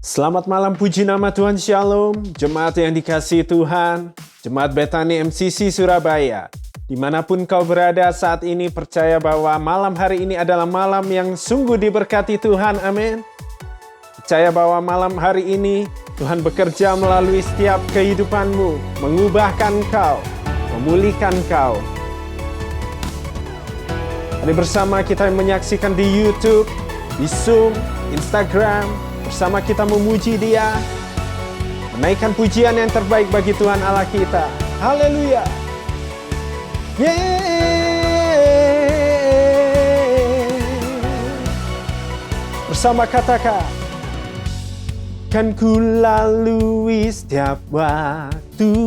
Selamat malam, puji nama Tuhan, Shalom. Jemaat yang dikasihi Tuhan, Jemaat Betani MCC Surabaya. Dimanapun kau berada saat ini, percaya bahwa malam hari ini adalah malam yang sungguh diberkati Tuhan, amin. Percaya bahwa malam hari ini Tuhan bekerja melalui setiap kehidupanmu, mengubahkan kau, memulihkan kau. Hari bersama kita menyaksikan di YouTube, di Zoom, Instagram, bersama kita memuji Dia, menaikkan pujian yang terbaik bagi Tuhan Allah kita. Haleluya. Bersama katakan, kan ku lalui setiap waktu,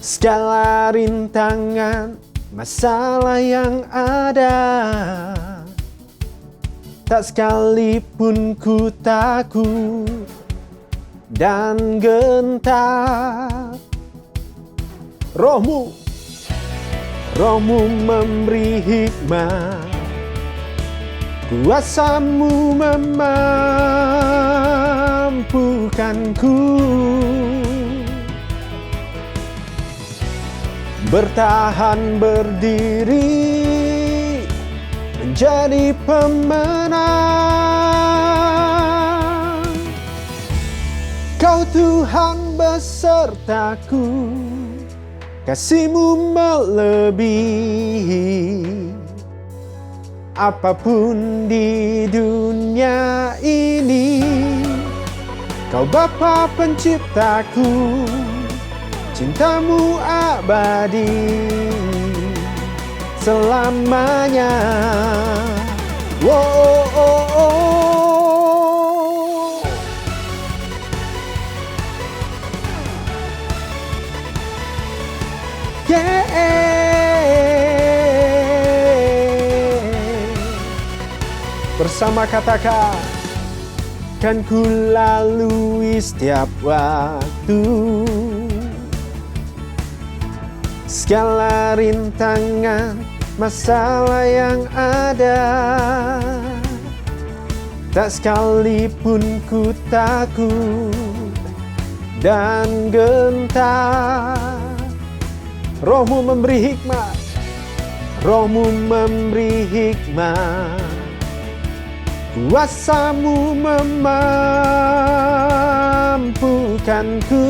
segala rintangan, masalah yang ada. Tak sekalipun ku takut dan gentar. Rohmu memberi hikmat, kuasamu memampukanku bertahan berdiri, menjadi pemenang. Kau Tuhan besertaku, kasih-Mu melebihi apapun di dunia ini. Kau Bapa penciptaku, cinta-Mu abadi selamanya. Bersama katakan, kan ku lalui setiap waktu, segala rintangan, masalah yang ada. Tak sekalipun ku takut dan gentar. Roh-Mu memberi hikmat, Roh-Mu memberi hikmat, kuasa-Mu memampukanku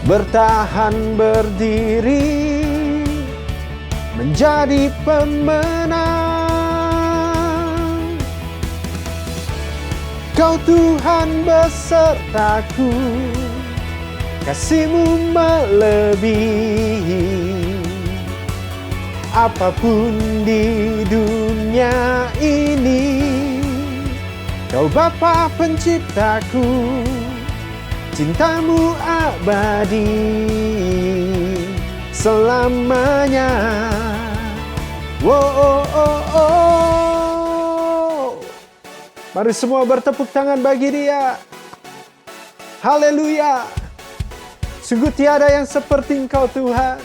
bertahan berdiri, menjadi pemenang. Kau Tuhan besertaku, kasih-Mu melebihi apapun di dunia ini. Kau Bapa penciptaku, cinta-Mu abadi selamanya. Mari semua bertepuk tangan bagi Dia. Haleluya. Sungguh tiada yang seperti Engkau Tuhan.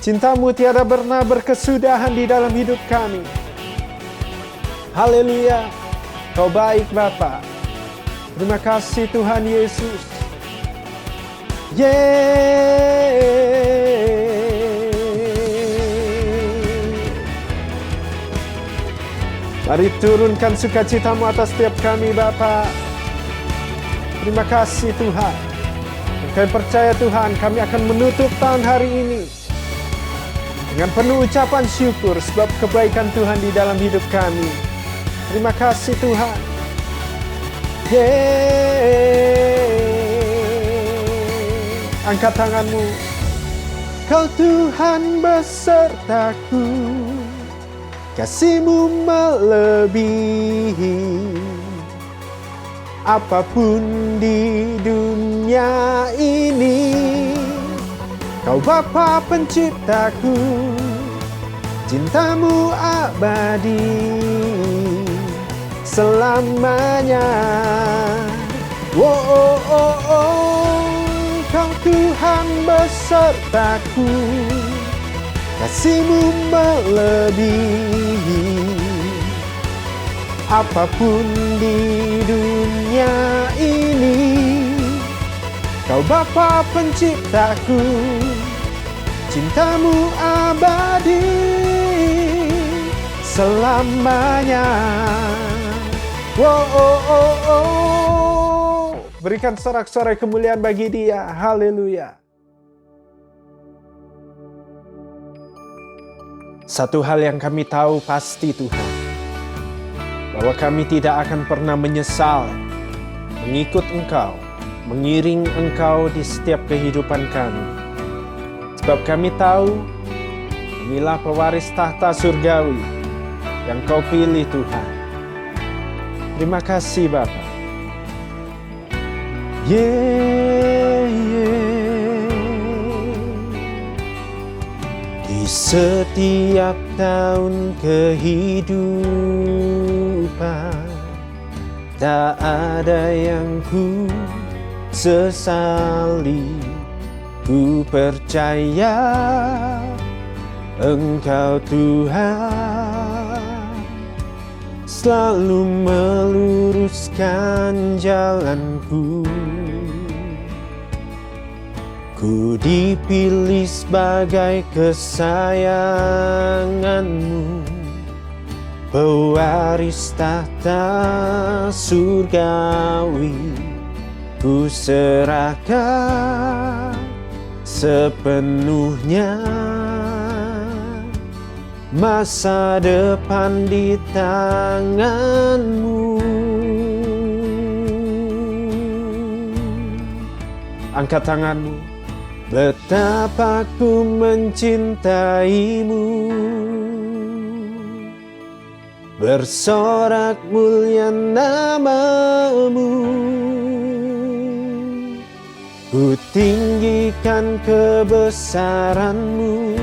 Cinta-Mu tiada pernah berkesudahan di dalam hidup kami. Haleluya. Kau baik Bapa. Terima kasih Tuhan Yesus. Mari turunkan sukacita-Mu atas setiap kami Bapa. Terima kasih Tuhan. Kami percaya Tuhan, kami akan menutup tahun hari ini dengan penuh ucapan syukur sebab kebaikan Tuhan di dalam hidup kami. Terima kasih Tuhan. Angkat tanganmu. Kau Tuhan besertaku, kasih-Mu melebihi apapun di dunia ini. Kau Bapa penciptaku, cinta-Mu abadi selamanya. Kau Tuhan besertaku, Kasih-Mu melebihi apapun di dunia ini. Kau Bapa penciptaku, cinta-Mu abadi selamanya. Berikan sorak-sorai kemuliaan bagi Dia. Haleluya. Satu hal yang kami tahu pasti Tuhan, bahwa kami tidak akan pernah menyesal mengikut Engkau, mengiring Engkau di setiap kehidupan kami. Sebab kami tahu, inilah pewaris tahta surgawi yang Kau pilih Tuhan. Terima kasih Bapa. Di setiap tahun kehidupan, tak ada yang ku sesali. Ku percaya Engkau Tuhan selalu meluruskan jalanku. Ku dipilih sebagai kesayangan-Mu, pewaris tahta surgawi. Ku serahkan sepenuhnya, masa depan di tangan-Mu. Angkat tangan-Mu. Betapa ku mencintaimu, bersorak mulia nama-Mu. Ku tinggikan kebesaran-Mu,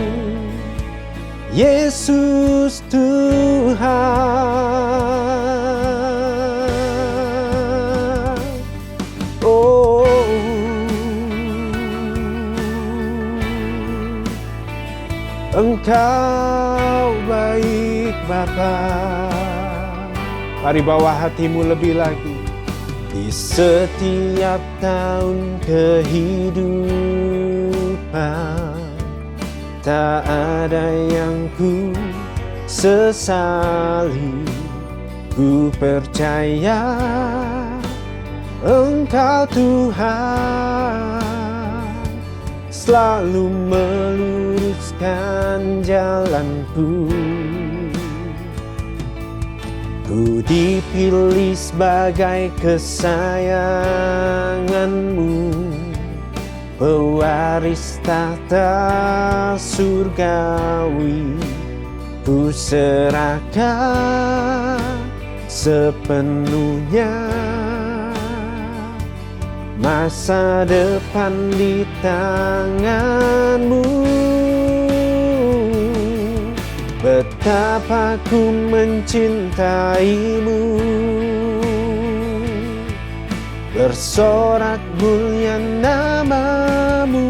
Yesus Tuhan. Engkau baik Bapa. Mari bawa hatimu lebih lagi. Di setiap tahun kehidupan, tak ada yang ku sesali. Ku percaya Engkau Tuhan selalu meluruskan jalanku. Ku dipilih sebagai kesayangan-Mu, pewaris tahta surgawi. Ku serahkan sepenuhnya, masa depan di tangan-Mu. Betapa ku mencintaimu, bersorak mulia nama-Mu.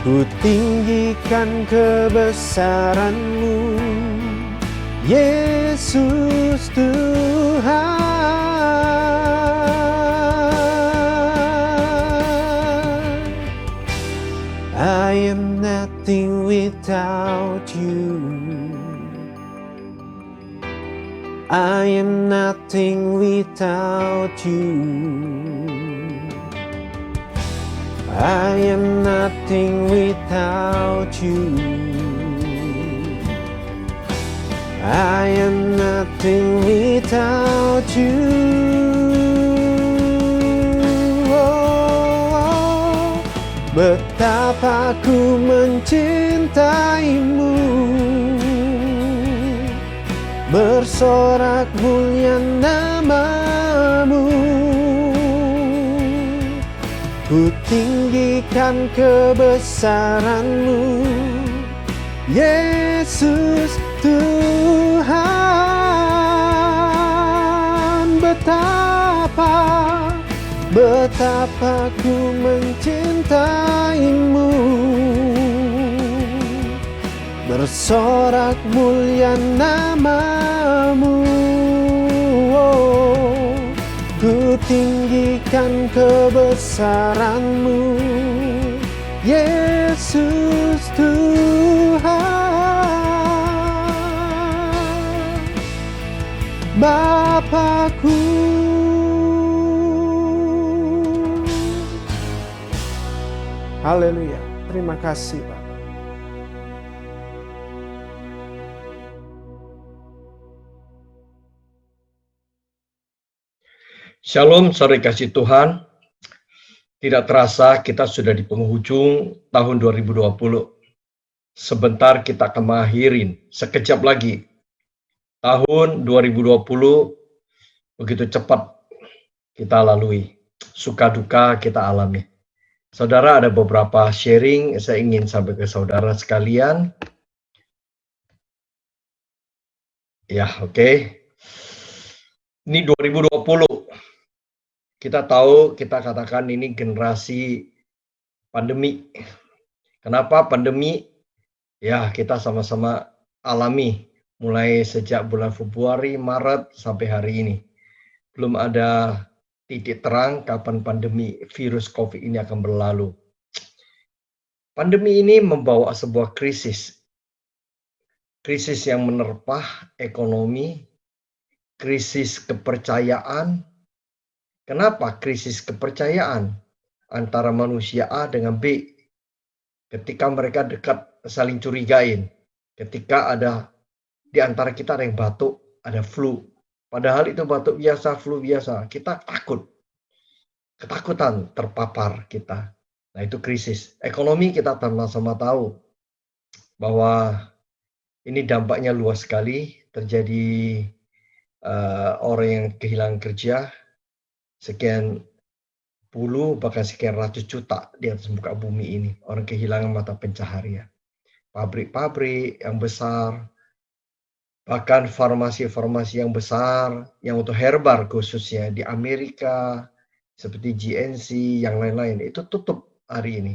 Ku tinggikan kebesaran-Mu, Yesus Tuhan. I am nothing without You. I am nothing without You. I am nothing without You. I am nothing without You. Betapa ku mencintaimu, bersorak mulia nama-Mu. Ku tinggikan kebesaran-Mu, Yesus Tuhan. Betapa betapa ku mencintaimu. Bersorak mulia namamu, oh, ku tinggikan kebesaranmu, Yesus Tuhan, Bapakku. Haleluya, terima kasih Pak. Shalom, saudara kasih Tuhan. Tidak terasa kita sudah di penghujung tahun 2020. Sebentar kita akan mengakhirin, sekejap lagi. Tahun 2020 begitu cepat kita lalui. Suka duka kita alami. Saudara, ada beberapa sharing saya ingin sampaikan ke saudara sekalian. Ya, oke. Ini 2020. Kita tahu, kita katakan ini generasi pandemi. Kenapa pandemi? Ya, kita sama-sama alami mulai sejak bulan Februari, Maret sampai hari ini. Belum ada titik terang kapan pandemi virus COVID ini akan berlalu. Pandemi ini membawa sebuah krisis. Krisis yang menerpah ekonomi, krisis kepercayaan. Kenapa krisis kepercayaan antara manusia A dengan B? Ketika mereka dekat saling curigain. Ketika ada di antara kita ada yang batuk, ada flu. Padahal itu batuk biasa, flu biasa. Kita takut. Ketakutan terpapar kita. Nah, itu krisis. Ekonomi kita sama-sama tahu bahwa ini dampaknya luas sekali. Terjadi orang yang kehilangan kerja, sekian puluh bahkan sekian ratus juta di atas muka bumi ini. Orang kehilangan mata pencaharian. Pabrik-pabrik yang besar, bahkan farmasi-farmasi yang besar, yang untuk herbal khususnya di Amerika, seperti GNC, yang lain-lain, itu tutup hari ini.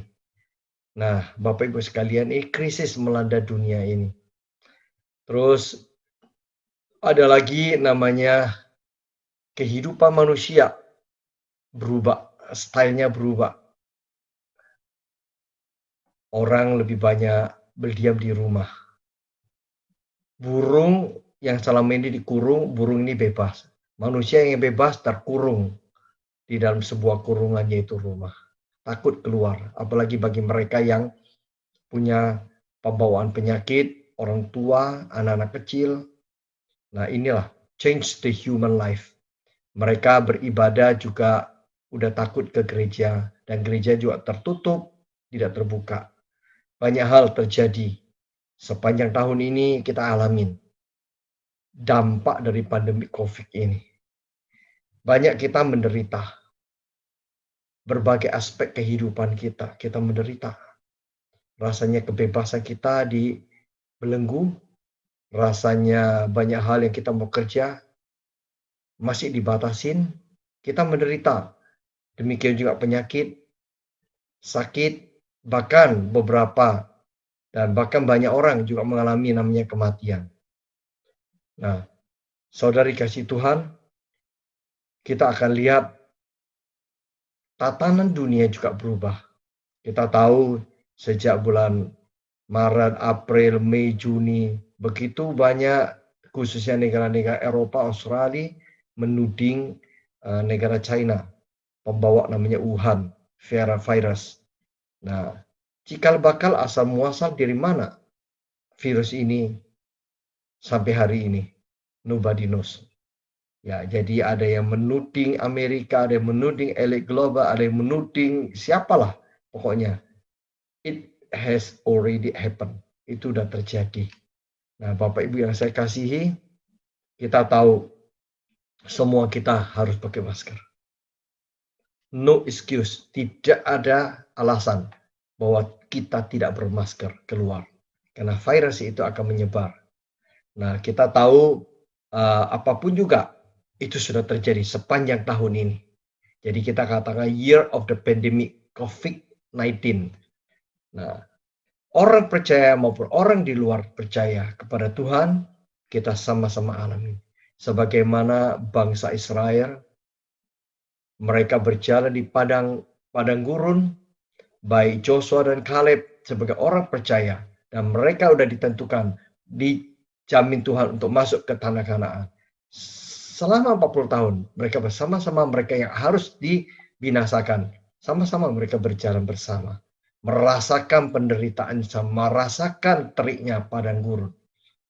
Nah, Bapak Ibu sekalian, ini krisis melanda dunia ini. Terus ada lagi namanya kehidupan manusia berubah, stylenya berubah. Orang lebih banyak berdiam di rumah. Burung yang selama ini dikurung, burung ini bebas. Manusia yang bebas terkurung di dalam sebuah kurungan, yaitu rumah. Takut keluar, apalagi bagi mereka yang punya pembawaan penyakit, orang tua, anak-anak kecil. Nah, inilah change the human life. Mereka beribadah juga udah takut ke gereja, dan gereja juga tertutup, tidak terbuka. Banyak hal terjadi. Sepanjang tahun ini kita alamin dampak dari pandemi COVID ini. Banyak kita menderita. Berbagai aspek kehidupan kita menderita. Rasanya kebebasan kita dibelenggu. Rasanya banyak hal yang kita mau kerja masih dibatasin. Kita menderita. Demikian juga penyakit, sakit, bahkan beberapa dan bahkan banyak orang juga mengalami namanya kematian. Nah, saudari kasih Tuhan, kita akan lihat tatanan dunia juga berubah. Kita tahu sejak bulan Maret, April, Mei, Juni, begitu banyak khususnya negara-negara Eropa, Australia menuding negara China, pembawa namanya Wuhan virus. Nah, cikal bakal asal muasal dari mana virus ini sampai hari ini? Nobody knows. Ya, jadi ada yang menuding Amerika, ada yang menuding elit global, ada yang menuding siapalah pokoknya. It has already happened. Itu sudah terjadi. Nah, Bapak Ibu yang saya kasihi, kita tahu semua kita harus pakai masker. No excuse, tidak ada alasan bahwa kita tidak bermasker keluar. Karena virus itu akan menyebar. Nah, kita tahu apapun juga itu sudah terjadi sepanjang tahun ini. Jadi kita katakan year of the pandemic COVID-19. Nah, orang percaya maupun orang di luar percaya kepada Tuhan, kita sama-sama alami. Sebagaimana bangsa Israel, mereka berjalan di padang gurun, baik Joshua dan Kaleb sebagai orang percaya, dan mereka sudah ditentukan, dijamin Tuhan untuk masuk ke tanah Kanaan. Selama 40 tahun, mereka bersama-sama, mereka yang harus dibinasakan, sama-sama mereka berjalan bersama, merasakan penderitaan, merasakan teriknya padang gurun.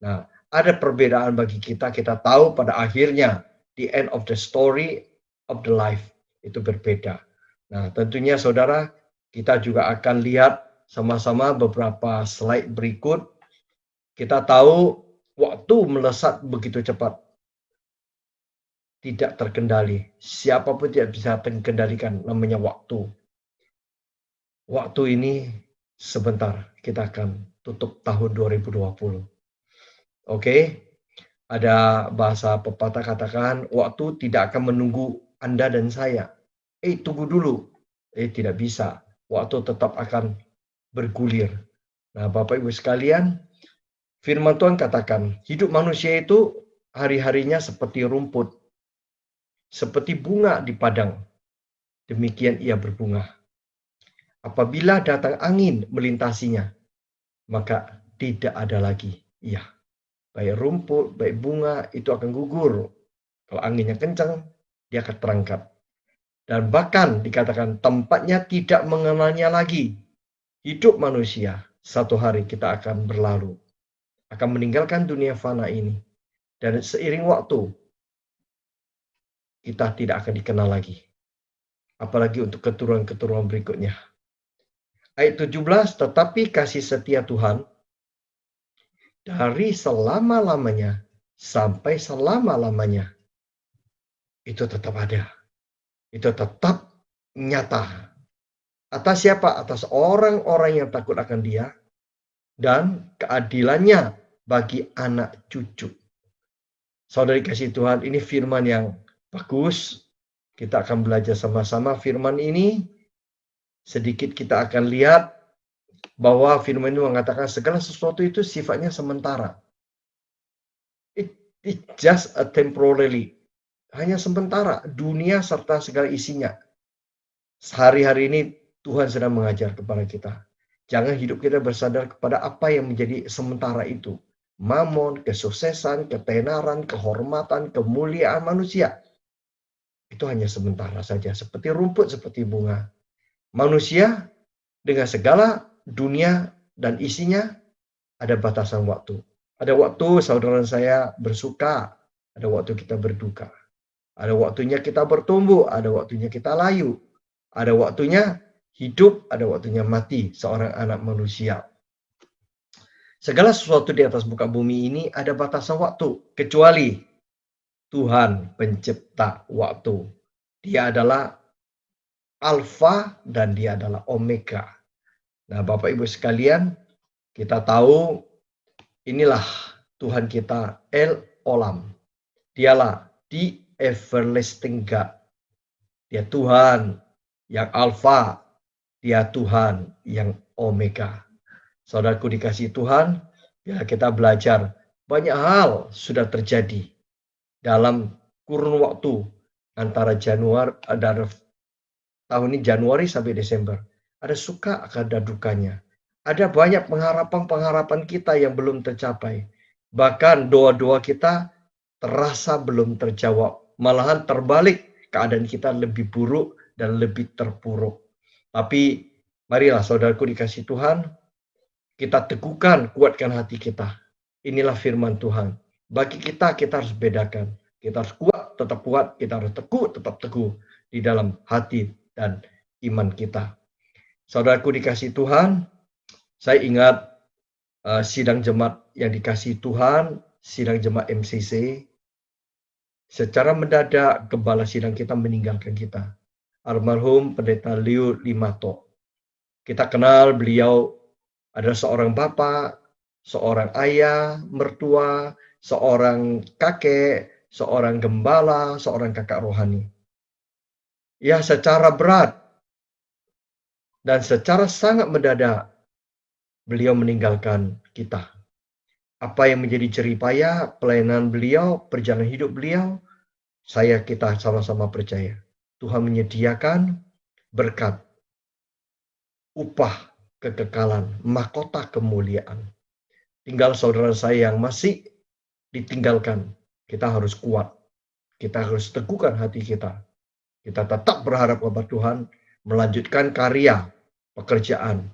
Nah, ada perbedaan bagi kita tahu pada akhirnya, the end of the story of the life, itu berbeda. Nah, tentunya saudara, kita juga akan lihat sama-sama beberapa slide berikut. Kita tahu waktu melesat begitu cepat. Tidak terkendali. Siapapun tidak bisa terkendalikan, namanya waktu. Waktu ini sebentar, kita akan tutup tahun 2020. Oke? Ada bahasa pepatah katakan, waktu tidak akan menunggu Anda dan saya. Tunggu dulu. Tidak bisa. Waktu tetap akan bergulir. Nah, Bapak Ibu sekalian, firman Tuhan katakan, hidup manusia itu hari-harinya seperti rumput, seperti bunga di padang. Demikian ia berbunga. Apabila datang angin melintasinya, maka tidak ada lagi ia. Baik rumput, baik bunga, itu akan gugur. Kalau anginnya kencang, dia akan terangkat. Dan bahkan dikatakan tempatnya tidak mengenalnya lagi. Hidup manusia, satu hari kita akan berlalu. Akan meninggalkan dunia fana ini. Dan seiring waktu, kita tidak akan dikenal lagi. Apalagi untuk keturunan-keturunan berikutnya. Ayat 17, tetapi kasih setia Tuhan dari selama-lamanya sampai selama-lamanya itu tetap ada. Itu tetap nyata. Atas siapa? Atas orang-orang yang takut akan Dia dan keadilannya bagi anak cucu. Saudari kasih Tuhan, ini firman yang bagus. Kita akan belajar sama-sama firman ini. Sedikit kita akan lihat bahwa firman ini mengatakan segala sesuatu itu sifatnya sementara. It just a temporarily. Hanya sementara. Dunia serta segala isinya. Sehari-hari ini Tuhan sedang mengajar kepada kita. Jangan hidup kita bersandar kepada apa yang menjadi sementara itu. Mamon, kesuksesan, ketenaran, kehormatan, kemuliaan manusia. Itu hanya sementara saja. Seperti rumput, seperti bunga. Manusia dengan segala dunia dan isinya ada batasan waktu. Ada waktu saudara saya bersuka. Ada waktu kita berduka. Ada waktunya kita bertumbuh. Ada waktunya kita layu. Ada waktunya hidup, ada waktunya mati seorang anak manusia. Segala sesuatu di atas muka bumi ini ada batasan waktu, kecuali Tuhan pencipta waktu. Dia adalah Alfa dan dia adalah Omega. Nah, Bapak Ibu sekalian, kita tahu inilah Tuhan kita El Olam. Dialah the everlasting God. Dia Tuhan yang Alfa, dia Tuhan yang Omega. Saudaraku dikasihi Tuhan, bila kita belajar, banyak hal sudah terjadi dalam kurun waktu antara tahun ini Januari sampai Desember. Ada suka, ada dukanya. Ada banyak pengharapan-pengharapan kita yang belum tercapai. Bahkan doa-doa kita terasa belum terjawab. Malahan terbalik, keadaan kita lebih buruk dan lebih terpuruk. Tapi marilah saudaraku dikasihi Tuhan, kita teguhkan, kuatkan hati kita. Inilah firman Tuhan. Bagi kita harus bedakan. Kita harus kuat, kita harus teguh, tetap teguh di dalam hati dan iman kita. Saudaraku dikasihi Tuhan, saya ingat sidang jemaat yang dikasihi Tuhan, sidang jemaat MCC, secara mendadak gembala sidang kita meninggalkan kita. Almarhum Pendeta Leo Limato. Kita kenal beliau adalah seorang bapak, seorang ayah, mertua, seorang kakek, seorang gembala, seorang kakak rohani. Ya, secara berat dan secara sangat mendadak beliau meninggalkan kita. Apa yang menjadi jeripaya pelayanan beliau, perjalanan hidup beliau, kita sama-sama percaya. Tuhan menyediakan berkat, upah, kekekalan, mahkota kemuliaan. Tinggal saudara saya yang masih ditinggalkan. Kita harus kuat. Kita harus teguhkan hati kita. Kita tetap berharap kepada Tuhan melanjutkan karya, pekerjaan,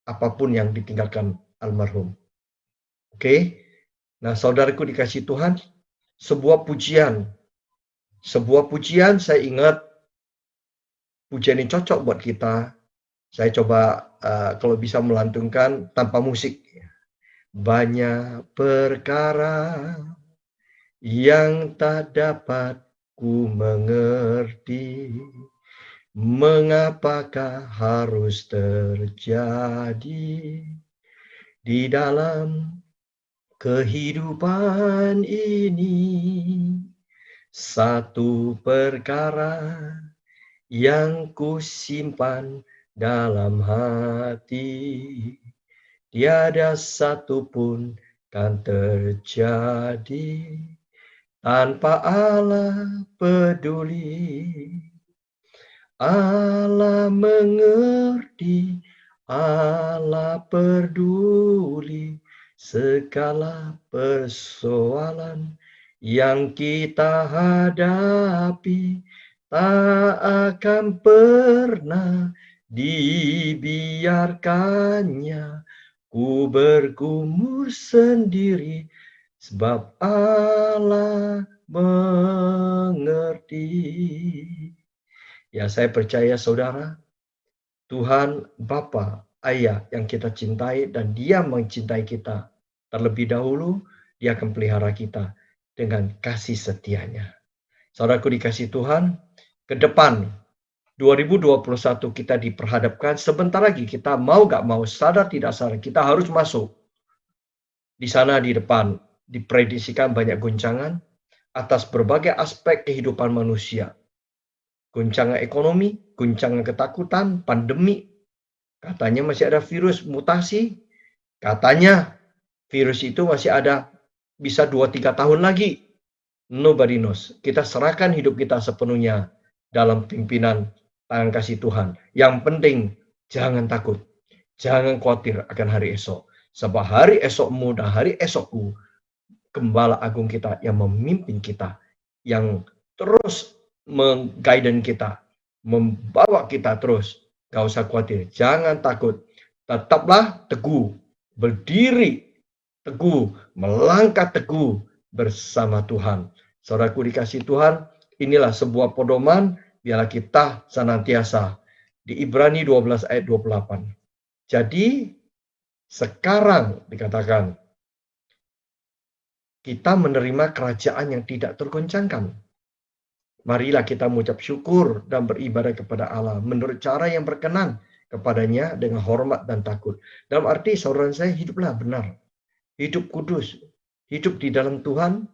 apapun yang ditinggalkan almarhum. Oke? Nah, saudaraku dikasih Tuhan, sebuah pujian saya ingat pujian ini cocok buat kita. Saya coba kalau bisa melantunkan tanpa musik. Banyak perkara yang tak dapat ku mengerti, mengapakah harus terjadi di dalam kehidupan ini. Satu perkara yang ku simpan dalam hati, tiada satupun kan terjadi tanpa Allah peduli. Allah mengerti, Allah peduli segala persoalan yang kita hadapi, tak akan pernah dibiarkannya ku bergumul sendiri, sebab Allah mengerti. Ya, saya percaya saudara, Tuhan Bapa, Ayah yang kita cintai dan Dia mencintai kita. Terlebih dahulu, Dia akan pelihara kita dengan kasih setianya. Saudaraku dikasih Tuhan, ke depan 2021 kita diperhadapkan sebentar lagi, kita mau gak mau, sadar tidak sadar, kita harus masuk. Di sana di depan diprediksikan banyak guncangan atas berbagai aspek kehidupan manusia. Guncangan ekonomi, guncangan ketakutan, pandemi. Katanya masih ada virus mutasi. Katanya virus itu masih ada bisa 2-3 tahun lagi. Nobody knows. Kita serahkan hidup kita sepenuhnya dalam pimpinan tangan kasih Tuhan. Yang penting jangan takut. Jangan khawatir akan hari esok. Sebab hari esokmu dan hari esokku, Gembala Agung kita yang memimpin kita, yang terus mengguiden kita, membawa kita terus. Gak usah khawatir, jangan takut. Tetaplah teguh, berdiri teguh, melangkah teguh bersama Tuhan. Saudaraku dikasih Tuhan, inilah sebuah pedoman biarlah kita senantiasa. Di Ibrani 12 ayat 28. Jadi sekarang dikatakan kita menerima kerajaan yang tidak tergoncangkan. Marilah kita mengucap syukur dan beribadah kepada Allah menurut cara yang berkenan kepadanya dengan hormat dan takut. Dalam arti saudara saya hiduplah benar, hidup kudus, hidup di dalam Tuhan,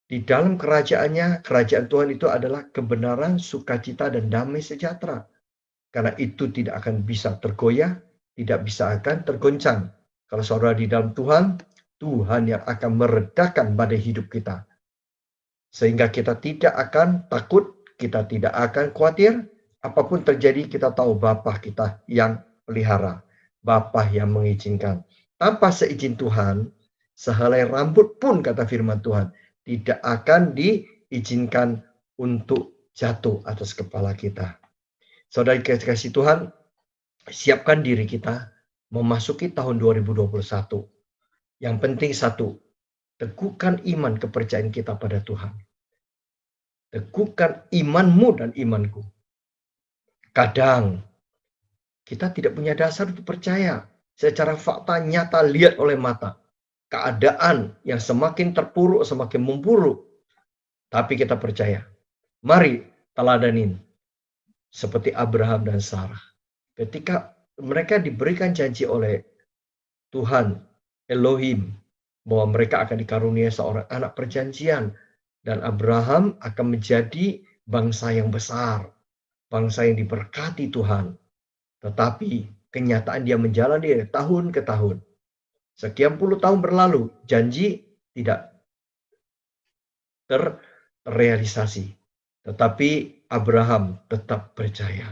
di dalam kerajaannya. Kerajaan Tuhan itu adalah kebenaran, sukacita, dan damai sejahtera. Karena itu tidak akan bisa tergoyah, tidak bisa akan tergoncang. Kalau saudara di dalam Tuhan, Tuhan yang akan meredakan badai hidup kita. Sehingga kita tidak akan takut, kita tidak akan khawatir. Apapun terjadi, kita tahu Bapa kita yang pelihara, Bapa yang mengizinkan. Tanpa seizin Tuhan, sehelai rambut pun, kata firman Tuhan, tidak akan diizinkan untuk jatuh atas kepala kita. Saudara kasih Tuhan, siapkan diri kita memasuki tahun 2021. Yang penting satu, teguhkan iman kepercayaan kita pada Tuhan. Teguhkan imanmu dan imanku. Kadang kita tidak punya dasar untuk percaya. Secara fakta nyata lihat oleh mata. Keadaan yang semakin terpuruk, semakin memburuk. Tapi kita percaya. Mari teladanin. Seperti Abraham dan Sarah. Ketika mereka diberikan janji oleh Tuhan, Elohim, bahwa mereka akan dikaruniai seorang anak perjanjian. Dan Abraham akan menjadi bangsa yang besar. bangsa yang diberkati Tuhan. Tetapi kenyataan dia menjalani dari tahun ke tahun. Sekian puluh tahun berlalu, janji tidak terrealisasi. Tetapi Abraham tetap percaya.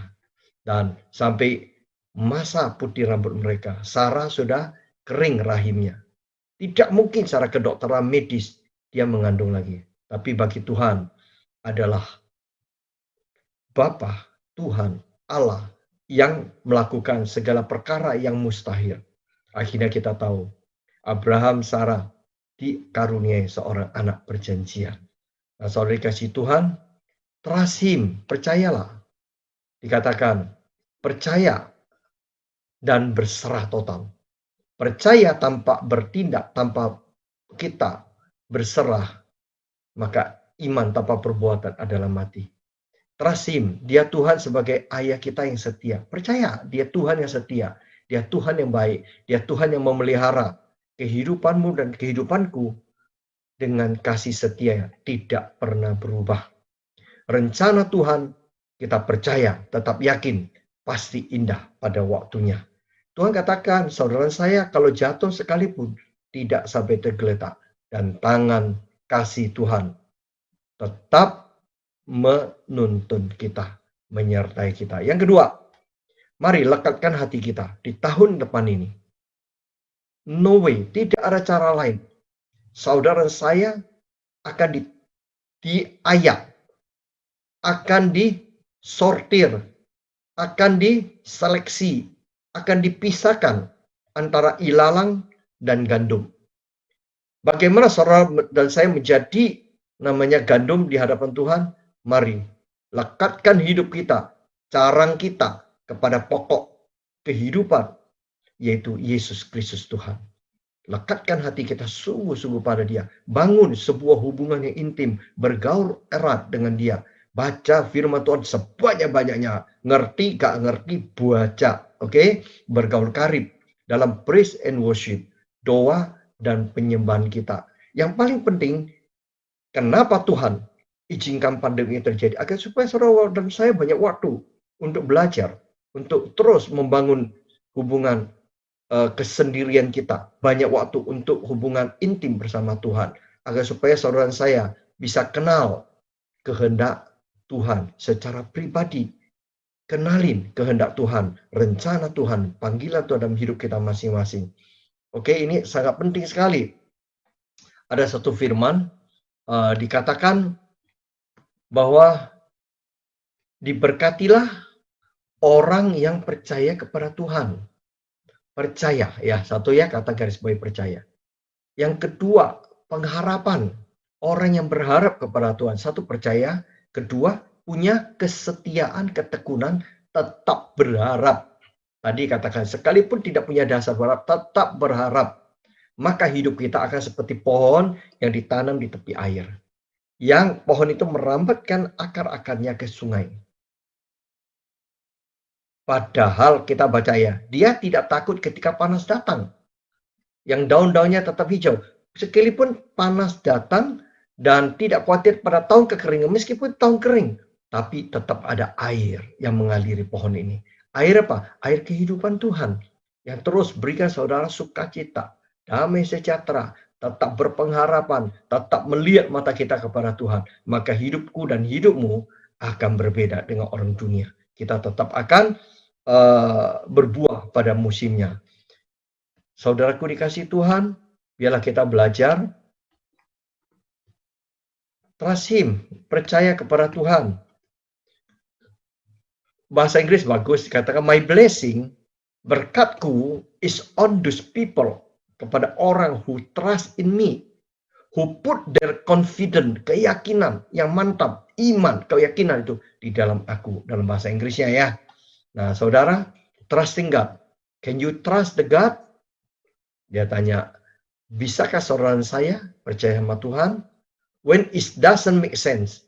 Dan sampai masa putih rambut mereka, Sarah sudah kering rahimnya. Tidak mungkin secara kedokteran medis dia mengandung lagi. Tapi bagi Tuhan adalah Bapa, Tuhan, Allah yang melakukan segala perkara yang mustahil. Akhirnya kita tahu, Abraham, Sarah dikaruniai seorang anak perjanjian. Nah, saudara kasih Tuhan, trust him, percayalah. Dikatakan, percaya dan berserah total. Percaya tanpa bertindak, tanpa kita berserah, maka iman tanpa perbuatan adalah mati. Trust him, dia Tuhan sebagai ayah kita yang setia. Percaya, dia Tuhan yang setia. Dia Tuhan yang baik. Dia Tuhan yang memelihara kehidupanmu dan kehidupanku dengan kasih setia yang tidak pernah berubah. Rencana Tuhan, kita percaya, tetap yakin, pasti indah pada waktunya. Tuhan katakan, saudara saya kalau jatuh sekalipun tidak sampai tergeletak. Dan tangan kasih Tuhan tetap menuntun kita, menyertai kita. Yang kedua, mari lekatkan hati kita di tahun depan ini. No way, tidak ada cara lain. Saudara saya akan diayak, akan disortir, akan diseleksi, akan dipisahkan antara ilalang dan gandum. Bagaimana saudara dan saya menjadi namanya gandum di hadapan Tuhan? Mari lekatkan hidup kita, carang kita kepada pokok kehidupan, yaitu Yesus Kristus Tuhan. Lekatkan hati kita sungguh-sungguh pada Dia. Bangun sebuah hubungan yang intim, bergaul erat dengan Dia. Baca firman Tuhan sebanyak-banyaknya. Ngerti, gak ngerti, baca. Oke? Bergaul karib dalam praise and worship, doa dan penyembahan kita. Yang paling penting, kenapa Tuhan izinkan pandemi ini terjadi? Agar supaya saudara dan saya banyak waktu untuk belajar, untuk terus membangun hubungan kesendirian kita, banyak waktu untuk hubungan intim bersama Tuhan, agar supaya saudara dan saya bisa kenal kehendak Tuhan secara pribadi, kenalin kehendak Tuhan, rencana Tuhan, panggilan Tuhan dalam hidup kita masing-masing. Oke, ini sangat penting sekali. Ada satu firman dikatakan bahwa diberkatilah orang yang percaya kepada Tuhan. Percaya, ya, satu ya, kata garis bawahi percaya. Yang kedua, pengharapan. Orang yang berharap kepada Tuhan. Satu, percaya. Kedua, punya kesetiaan, ketekunan, tetap berharap. Tadi katakan, sekalipun tidak punya dasar berharap, tetap berharap. Maka hidup kita akan seperti pohon yang ditanam di tepi air. Yang pohon itu merambatkan akar-akarnya ke sungai. Padahal kita baca ya, dia tidak takut ketika panas datang. Yang daun-daunnya tetap hijau. Sekalipun panas datang dan tidak khawatir pada tahun kekeringan, meskipun tahun kering, tapi tetap ada air yang mengaliri pohon ini. Air apa? Air kehidupan Tuhan yang terus berikan saudara sukacita, damai sejahtera, tetap berpengharapan, tetap melihat mata kita kepada Tuhan. Maka hidupku dan hidupmu akan berbeda dengan orang dunia. Kita tetap akan berbuah pada musimnya. Saudaraku dikasih Tuhan, biarlah kita belajar trust him, percaya kepada Tuhan. Bahasa Inggris bagus, dikatakan my blessing, berkatku is on those people, kepada orang who trust in me, who put their confidence, keyakinan yang mantap, iman, keyakinan itu di dalam aku, dalam bahasa Inggrisnya ya. Nah, saudara, trusting God. Can you trust the God? Dia tanya, bisakah saudara saya percaya sama Tuhan? When it doesn't make sense.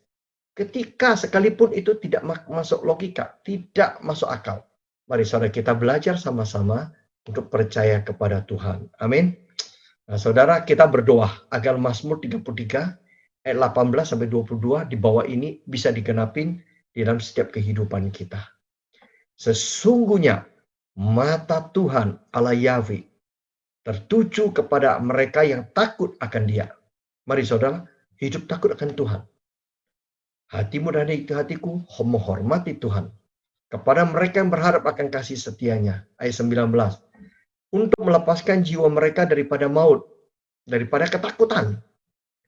Ketika sekalipun itu tidak masuk logika, tidak masuk akal. Mari saudara kita belajar sama-sama untuk percaya kepada Tuhan. Amin. Nah, saudara, kita berdoa agar Mazmur 33 ayat 18 sampai 22 di bawah ini bisa digenapin di dalam setiap kehidupan kita. Sesungguhnya mata Tuhan Allah Yahweh tertuju kepada mereka yang takut akan Dia. Mari saudara, hidup takut akan Tuhan. Hatimu dan hatiku menghormati Tuhan. Kepada mereka yang berharap akan kasih setianya. Ayat 19. Untuk melepaskan jiwa mereka daripada maut, daripada ketakutan,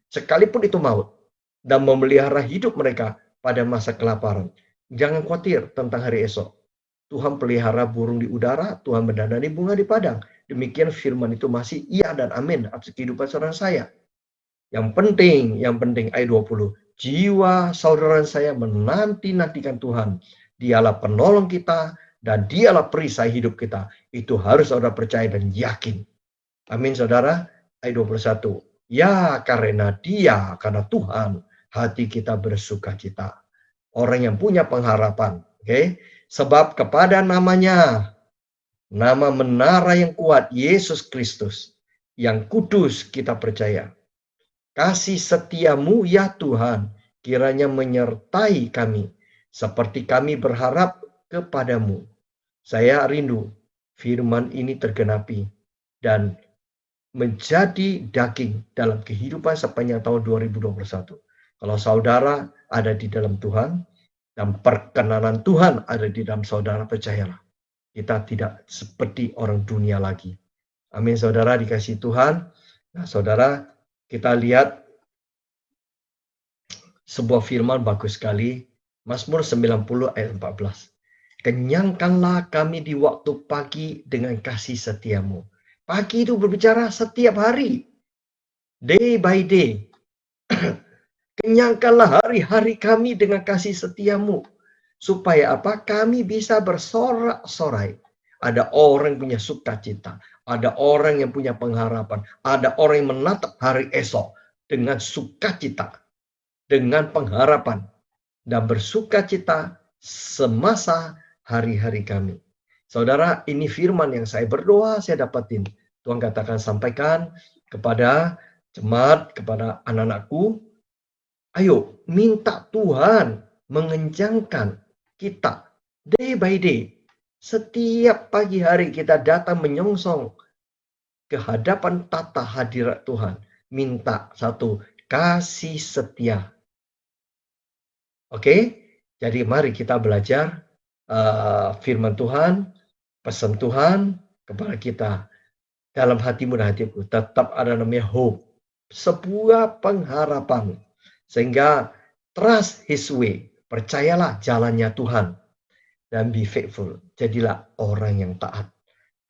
sekalipun itu maut, dan memelihara hidup mereka pada masa kelaparan. Jangan khawatir tentang hari esok. Tuhan pelihara burung di udara, Tuhan mendandani bunga di padang. Demikian firman itu masih iya dan amin atas kehidupan saudara saya. Yang penting ayat 20. Jiwa saudara saya menanti-nantikan Tuhan. Dialah penolong kita dan dialah perisai hidup kita. Itu harus saudara percaya dan yakin. Amin saudara. Ayat 21. Ya karena karena Tuhan, hati kita bersuka cita. Orang yang punya pengharapan. Oke. Sebab kepada namanya, nama menara yang kuat, Yesus Kristus, yang kudus kita percaya. Kasih setiamu ya Tuhan, kiranya menyertai kami, seperti kami berharap kepadamu. Saya rindu firman ini tergenapi dan menjadi daging dalam kehidupan sepanjang tahun 2021. Kalau saudara ada di dalam Tuhan, dan perkenanan Tuhan ada di dalam saudara, percayalah, kita tidak seperti orang dunia lagi. Amin saudara, dikasih Tuhan. Nah saudara, kita lihat sebuah firman bagus sekali. Mazmur 90 ayat 14. Kenyangkanlah kami di waktu pagi dengan kasih setiamu. Pagi itu berbicara setiap hari. Day by day. Kenyangkanlah hari-hari kami dengan kasih setiamu. Supaya apa? Kami bisa bersorak-sorai. Ada orang yang punya sukacita. Ada orang yang punya pengharapan. Ada orang yang menatap hari esok dengan sukacita. Dengan pengharapan. Dan bersukacita semasa hari-hari kami. Saudara, ini firman yang saya berdoa, saya dapatin. Tuhan katakan, sampaikan kepada jemaat, kepada anak-anakku. Ayo, minta Tuhan mengencangkan kita day by day. Setiap pagi hari kita datang menyongsong ke hadapan tata hadirat Tuhan. Minta satu, kasih setia. Oke, jadi mari kita belajar firman Tuhan, pesan Tuhan kepada kita. Dalam hatimu dan hatiku tetap ada namanya hope. Sebuah pengharapan. Sehingga trust his way. Percayalah jalannya Tuhan. Dan be faithful. Jadilah orang yang taat.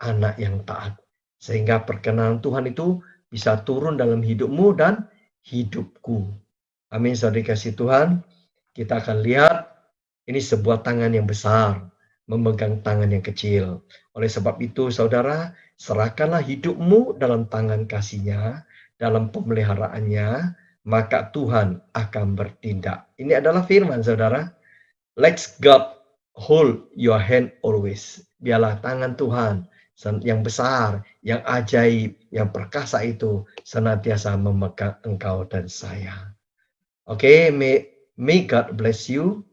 Anak yang taat. Sehingga perkenanan Tuhan itu bisa turun dalam hidupmu dan hidupku. Amin. Saudara dikasih Tuhan. Kita akan lihat ini sebuah tangan yang besar. Memegang tangan yang kecil. Oleh sebab itu saudara, serahkanlah hidupmu dalam tangan kasih-Nya. Dalam pemeliharaannya. Maka Tuhan akan bertindak. Ini adalah firman saudara. Let God hold your hand always. Biarlah tangan Tuhan yang besar, yang ajaib, yang perkasa itu senantiasa memegang engkau dan saya. Oke, may God bless you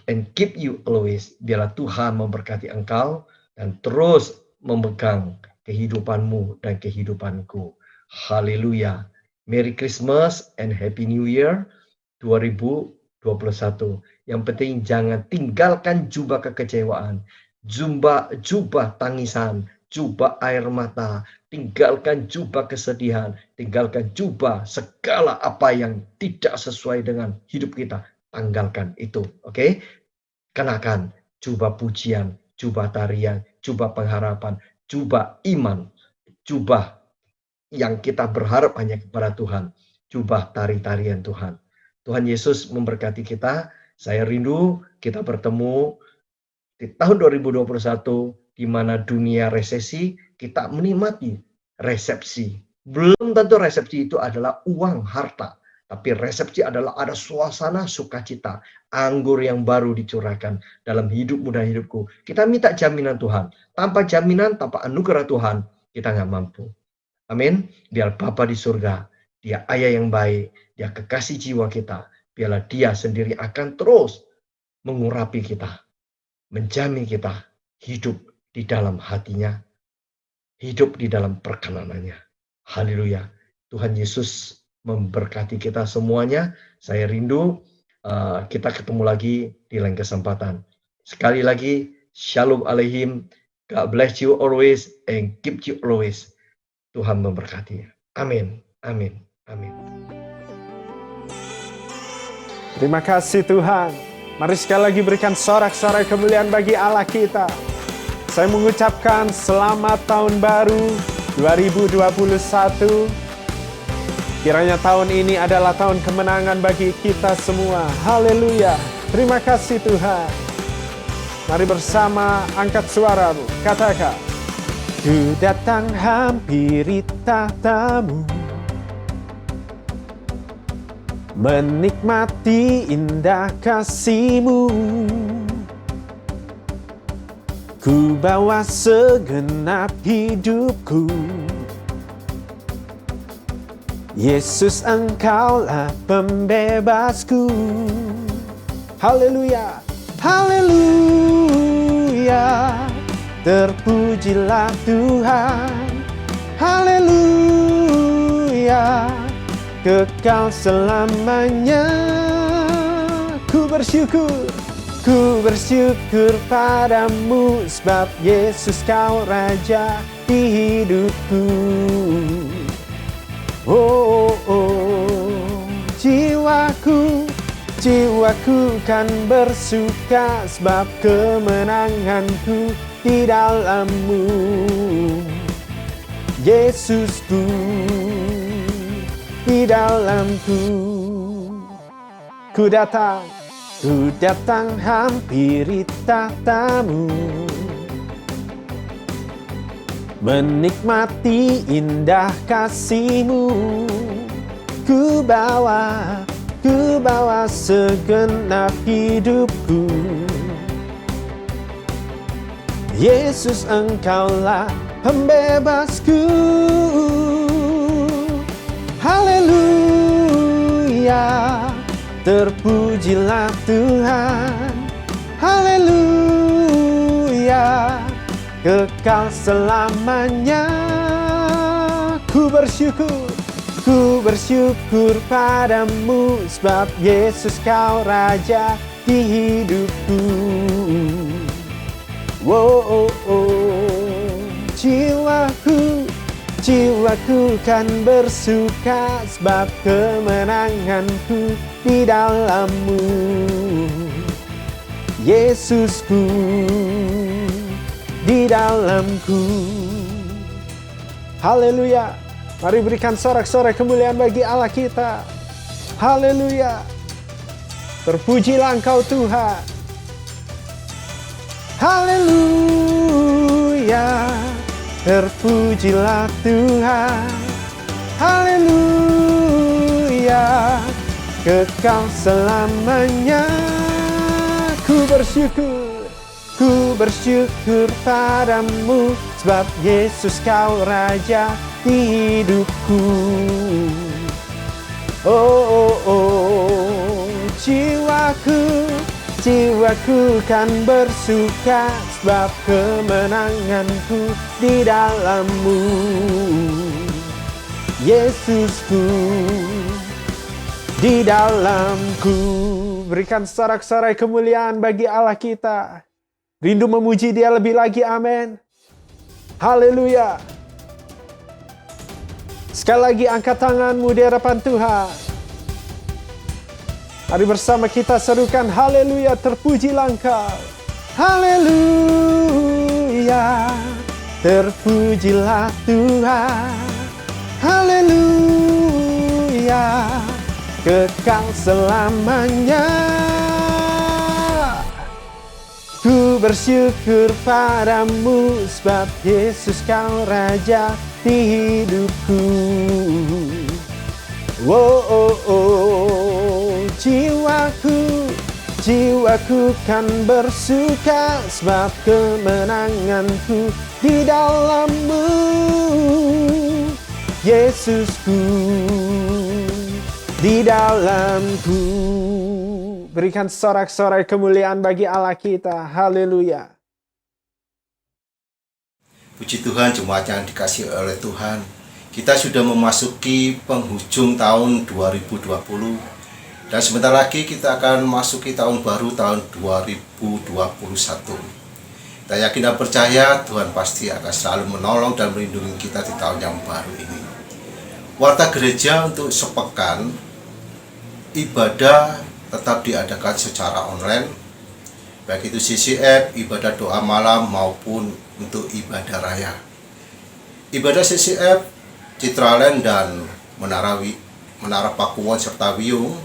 and keep you always. Biarlah Tuhan memberkati engkau dan terus memegang kehidupanmu dan kehidupanku. Haleluya. Merry Christmas and Happy New Year 2021. Yang penting jangan tinggalkan jubah kekecewaan, jubah tangisan, jubah air mata, tinggalkan jubah kesedihan, tinggalkan jubah segala apa yang tidak sesuai dengan hidup kita. Tanggalkan itu, oke? Kenakan jubah pujian, jubah tarian, jubah pengharapan, jubah iman, jubah yang kita berharap hanya kepada Tuhan. Jubah tari-tarian Tuhan. Tuhan Yesus memberkati kita. Saya rindu kita bertemu di tahun 2021 di mana dunia resesi, kita menikmati resepsi. Belum tentu resepsi itu adalah uang, harta. Tapi resepsi adalah ada suasana sukacita. Anggur yang baru dicurahkan dalam hidupmu dan hidupku. Kita minta jaminan Tuhan. Tanpa jaminan, tanpa anugerah Tuhan, kita nggak mampu. Amin. Biar Bapa di surga, Dia ayah yang baik, Dia kekasih jiwa kita. Biarlah Dia sendiri akan terus mengurapi kita, menjamin kita hidup di dalam hatinya, hidup di dalam perkenanannya. Haleluya. Tuhan Yesus memberkati kita semuanya. Saya rindu kita ketemu lagi di lain kesempatan. Sekali lagi, Shalom Aleihim. God bless you always and keep you always. Tuhan memberkati. Amin. Amin. Amin. Terima kasih Tuhan. Mari sekali lagi berikan sorak-sorai kemuliaan bagi Allah kita. Saya mengucapkan selamat tahun baru 2021. Kiranya tahun ini adalah tahun kemenangan bagi kita semua. Haleluya. Terima kasih Tuhan. Mari bersama angkat suaramu. Katakan. Ku datang hampiri tahtamu, menikmati indah kasih-Mu. Ku bawa segenap hidupku. Yesus, Engkaulah pembebasku. Haleluya, haleluya. Terpujilah Tuhan. Haleluya. Kekal selamanya. Ku bersyukur padamu, sebab Yesus Kau Raja di hidupku. Oh, jiwaku kan bersuka, sebab kemenanganku di dalam-Mu, Yesusku, di dalam-Ku. Ku datang hampiri tahta-Mu, menikmati indah kasih-Mu. Ku bawa segenap hidupku. Yesus, Engkaulah pembebasku. Haleluya. Terpujilah Tuhan. Haleluya. Kekal selamanya. Ku bersyukur padamu, sebab Yesus Kau Raja di hidupku. Jiwaku kan bersuka, sebab kemenanganku di dalam-Mu, Yesusku, di dalam-Ku. Haleluya. Mari berikan sorak-sorai kemuliaan bagi Allah kita. Haleluya. Terpujilah Engkau Tuhan. Haleluya. Terpujilah Tuhan. Haleluya. Kekal selamanya. Ku bersyukur padamu, sebab Yesus Kau Raja di hidupku. Jiwaku kan bersuka, sebab kemenanganku di dalam-Mu, Yesusku, di dalam-Ku. Berikan sorak-sorai kemuliaan bagi Allah kita. Rindu memuji Dia lebih lagi, amin. Haleluya. Sekali lagi angkat tanganmu di hadapan Tuhan. Mari bersama kita serukan haleluya, terpujilah Engkau. Haleluya, terpujilah Tuhan. Haleluya, kekal selamanya. Ku bersyukur padamu, sebab Yesus Kau Raja di hidupku. Jiwaku kan bersuka, sebab kemenanganku di dalam-Mu, Yesusku, di dalam-Ku. berikan sorak-sorai kemuliaan bagi Allah kita. Haleluya. Puji Tuhan, jemaat yang dikasihi oleh Tuhan. Kita sudah memasuki penghujung tahun 2020. Dan sebentar lagi kita akan masuki tahun baru, tahun 2021. Kita yakin dan percaya Tuhan pasti akan selalu menolong dan melindungi kita di tahun yang baru ini. Warta gereja untuk sepekan, ibadah tetap diadakan secara online, baik itu CCF, ibadah doa malam maupun untuk ibadah raya. Ibadah CCF, Citraland dan Menara Pakuwon serta Wiyung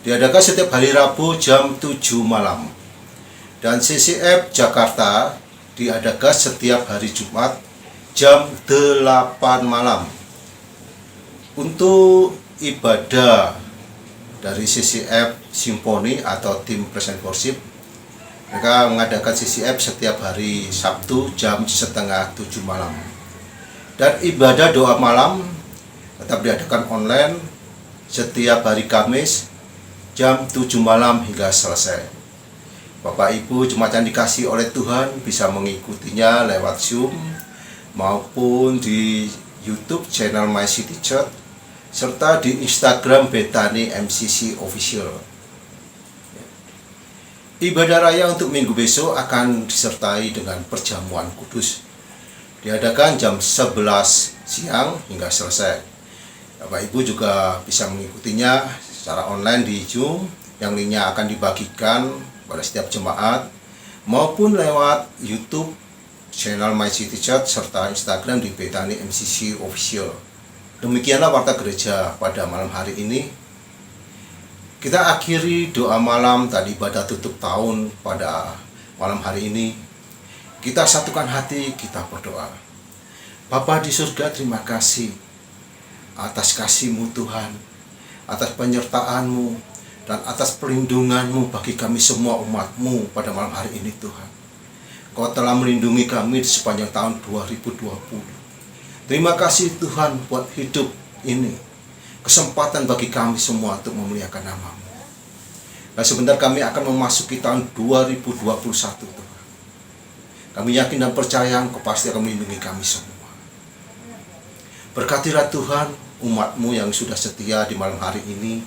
diadakan setiap hari Rabu jam 7 malam. Dan CCF Jakarta diadakan setiap hari Jumat jam 8 malam. Untuk ibadah dari CCF Simponi atau Tim Present Worship, mereka mengadakan CCF setiap hari Sabtu jam setengah 7 malam. Dan ibadah doa malam tetap diadakan online setiap hari Kamis jam 7 malam hingga selesai. Bapak Ibu jemaat yang dikasihi oleh Tuhan bisa mengikutinya lewat Zoom maupun di YouTube channel My City Church serta di Instagram Bethany MCC Official. Ibadah raya untuk minggu besok akan disertai dengan perjamuan kudus. Diadakan jam 11 siang hingga selesai. Bapak Ibu juga bisa mengikutinya secara online di Zoom yang linknya akan dibagikan pada setiap jemaat maupun lewat YouTube channel My City Church serta Instagram di Bethany MCC Official. Demikianlah warta gereja pada malam hari ini. Kita akhiri doa malam dan ibadah tutup tahun pada malam hari ini. Kita satukan hati, kita berdoa. Bapa di surga, terima kasih atas kasih-Mu Tuhan, atas penyertaan-Mu, dan atas perlindungan-Mu bagi kami semua umat-Mu pada malam hari ini Tuhan. Kau telah melindungi kami di sepanjang tahun 2020. Terima kasih Tuhan buat hidup ini. Kesempatan bagi kami semua untuk memuliakan nama-Mu. Dan sebentar kami akan memasuki tahun 2021 Tuhan. Kami yakin dan percaya Engkau pasti akan melindungi kami semua. Berkatilah Tuhan umat-Mu yang sudah setia di malam hari ini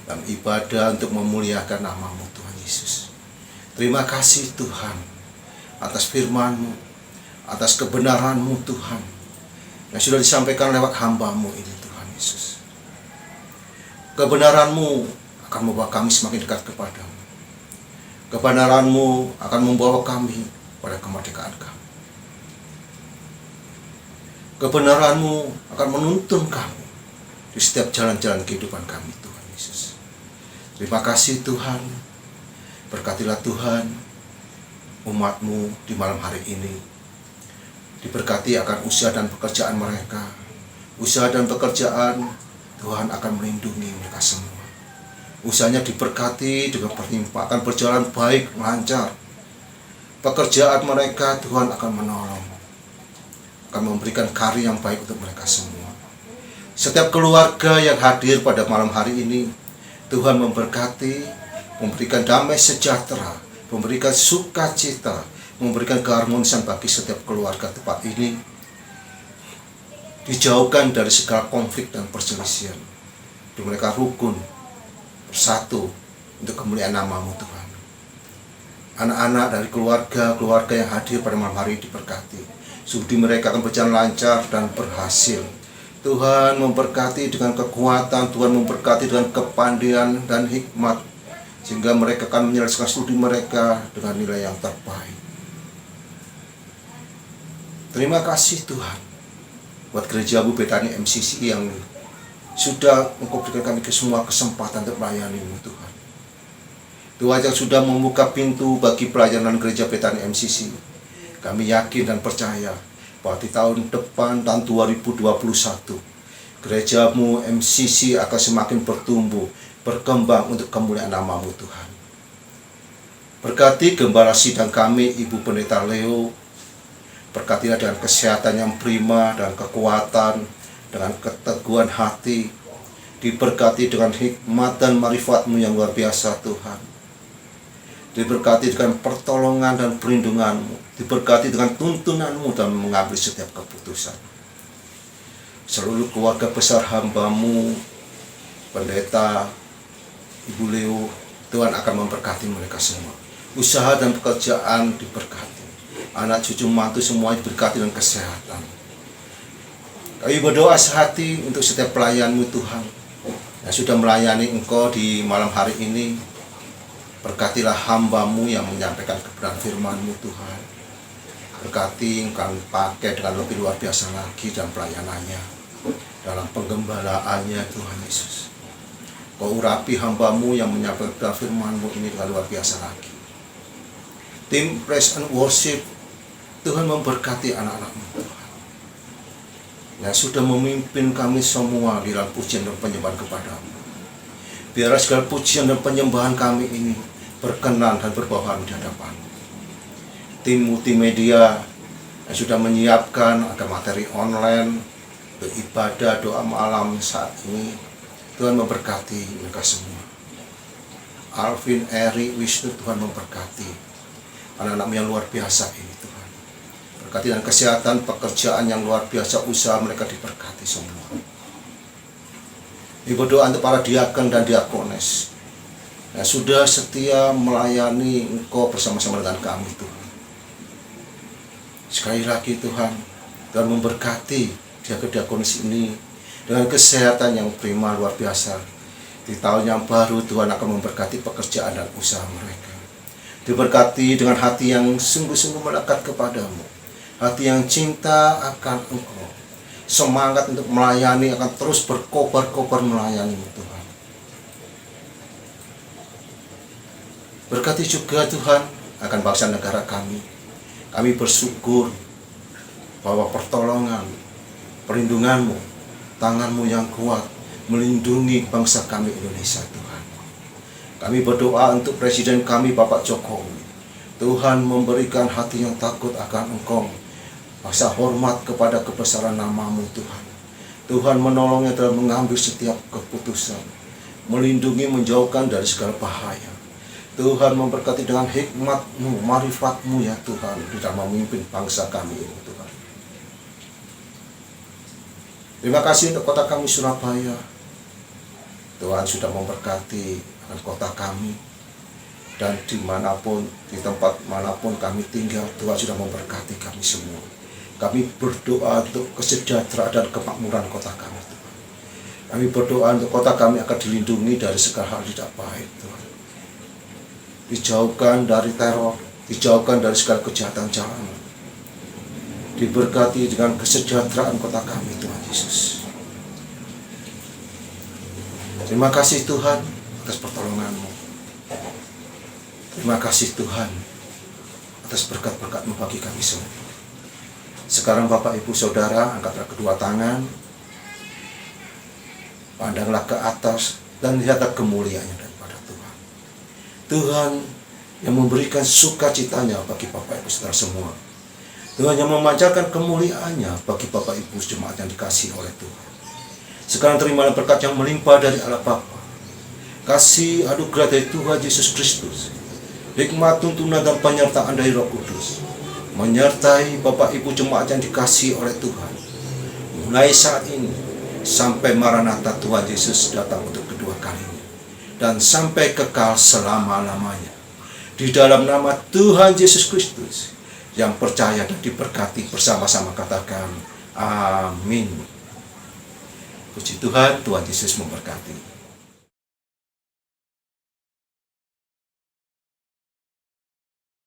dalam ibadah untuk memuliakan nama-Mu Tuhan Yesus. Terima kasih Tuhan atas firman-Mu, atas kebenaran-Mu Tuhan yang sudah disampaikan lewat hamba-Mu ini Tuhan Yesus. Kebenaran-Mu akan membawa kami semakin dekat kepadamu. Kebenaran-Mu akan membawa kami pada kemerdekaan kami. Kebenaran-Mu akan menuntun kami di setiap jalan-jalan kehidupan kami Tuhan Yesus. Terima kasih Tuhan. Berkatilah Tuhan umat-Mu di malam hari ini. Diberkati akan usaha dan pekerjaan mereka. Usaha dan pekerjaan Tuhan akan melindungi mereka semua. Usahanya diberkati dengan berlimpah, akan berjalan baik, lancar. Pekerjaan mereka Tuhan akan menolong, akan memberikan karya yang baik untuk mereka semua. Setiap keluarga yang hadir pada malam hari ini Tuhan memberkati, memberikan damai sejahtera, memberikan sukacita, memberikan keharmonisan bagi setiap keluarga tempat ini. Dijauhkan dari segala konflik dan perselisihan. Mereka rukun, bersatu untuk kemuliaan nama-Mu Tuhan. Anak-anak dari keluarga yang hadir pada malam hari ini diberkati. Studi mereka akan berjalan lancar dan berhasil. Tuhan memberkati dengan kekuatan, Tuhan memberkati dengan kepandaian dan hikmat, sehingga mereka akan menyelesaikan studi mereka dengan nilai yang terbaik. Terima kasih Tuhan buat gereja Bethany MCC yang sudah Engkau berikan kami semua kesempatan untuk melayani-Mu Tuhan. Tuhan yang sudah membuka pintu bagi pelayanan gereja Bethany MCC. Kami yakin dan percaya bahwa di tahun depan, tahun 2021, gereja-Mu MCC akan semakin bertumbuh, berkembang untuk kemuliaan nama-Mu Tuhan. Berkati gembala sidang kami, Ibu Pendeta Leo. Berkatilah dengan kesehatan yang prima dan kekuatan, dengan keteguhan hati, Diberkati dengan hikmat dan marifat-Mu yang luar biasa Tuhan. Diberkati dengan pertolongan dan perlindungan-Mu. Diberkati dengan tuntunan-Mu dalam mengambil setiap keputusan. Seluruh keluarga besar hamba-Mu, pendeta, Ibu Leo, Tuhan akan memberkati mereka semua. Usaha dan pekerjaan diberkati. Anak cucu mantu semua diberkati dengan kesehatan. Kami berdoa sehati untuk setiap pelayan-Mu Tuhan yang sudah melayani Engkau di malam hari ini. Berkatilah hamba-Mu yang menyampaikan kebenaran firman-Mu Tuhan. Berkati Engkau pakai dengan lebih luar biasa lagi dalam pelayanannya, dalam penggembalaannya Tuhan Yesus. Kau urapi hamba-Mu yang menyampaikan firman-Mu ini dengan luar biasa lagi. Tim Praise and Worship, Tuhan memberkati anak-anak-Mu Tuhan, yang sudah memimpin kami semua di dalam pujian dan penyembahan kepada-Mu. Biarlah segala pujian dan penyembahan kami ini berkenan dan berbauhan di hadapan-Mu. Tim multimedia yang sudah menyiapkan agar materi online untuk ibadah doa malam saat ini, Tuhan memberkati mereka semua. Alvin, Eri, Wisnu, Tuhan memberkati anak-anak yang luar biasa ini Tuhan. Berkati dan kesehatan, pekerjaan yang luar biasa, usaha mereka diberkati semua. Ibu doa untuk para diakon dan diakones yang sudah setia melayani Engkau bersama-sama dengan kami Tuhan. Sekali lagi Tuhan, Tuhan memberkati diakon-diakones ini dengan kesehatan yang prima luar biasa. Di tahun yang baru Tuhan akan memberkati pekerjaan dan usaha mereka. Diberkati dengan hati yang sungguh-sungguh melekat kepadamu, hati yang cinta akan Engkau, semangat untuk melayani, akan terus berkobar-kobar melayani-Mu Tuhan. Berkati juga Tuhan akan bangsa negara kami. Kami bersyukur bahwa pertolongan, perlindungan-Mu, tangan-Mu yang kuat melindungi bangsa kami Indonesia Tuhan. Kami berdoa untuk Presiden kami Bapak Jokowi. Tuhan memberikan hati yang takut akan Engkau, rasa hormat kepada kebesaran nama-Mu Tuhan. Tuhan menolongnya dalam mengambil setiap keputusan, melindungi, menjauhkan dari segala bahaya. Tuhan memberkati dengan hikmat-Mu, marifat-Mu ya Tuhan, di dalam memimpin bangsa kami ini Tuhan. Terima kasih untuk kota kami Surabaya. Tuhan sudah memberkati akan kota kami, dan dimanapun, di tempat manapun kami tinggal, Tuhan sudah memberkati kami semua. Kami berdoa untuk kesejahteraan dan kemakmuran kota kami Tuhan. Kami berdoa untuk kota kami akan dilindungi dari segala hal tidak baik Tuhan. Dijauhkan dari teror, dijauhkan dari segala kejahatan jalanan. Diberkati dengan kesejahteraan kota kami Tuhan Yesus. Terima kasih Tuhan atas pertolongan-Mu. Terima kasih Tuhan atas berkat-berkat-Mu bagi kami semua. Sekarang Bapak Ibu Saudara, angkatlah kedua tangan, pandanglah ke atas dan lihatlah kemuliaannya daripada Tuhan. Tuhan yang memberikan sukacitanya bagi Bapak Ibu Saudara semua. Tuhan yang memancarkan kemuliaannya bagi Bapak Ibu jemaat yang dikasihi oleh Tuhan. Sekarang terimalah berkat yang melimpah dari Allah Bapa, kasih anugerah dari Tuhan Yesus Kristus, hikmat, tuntunan dan penyertaan dari Roh Kudus menyertai Bapak Ibu jemaat yang dikasihi oleh Tuhan, mulai saat ini sampai Maranatha Tuhan Yesus datang untuk kedua kalinya, dan sampai kekal selama-lamanya. Di dalam nama Tuhan Yesus Kristus yang percaya dan diberkati bersama-sama katakan amin. Puji Tuhan, Tuhan Yesus memberkati.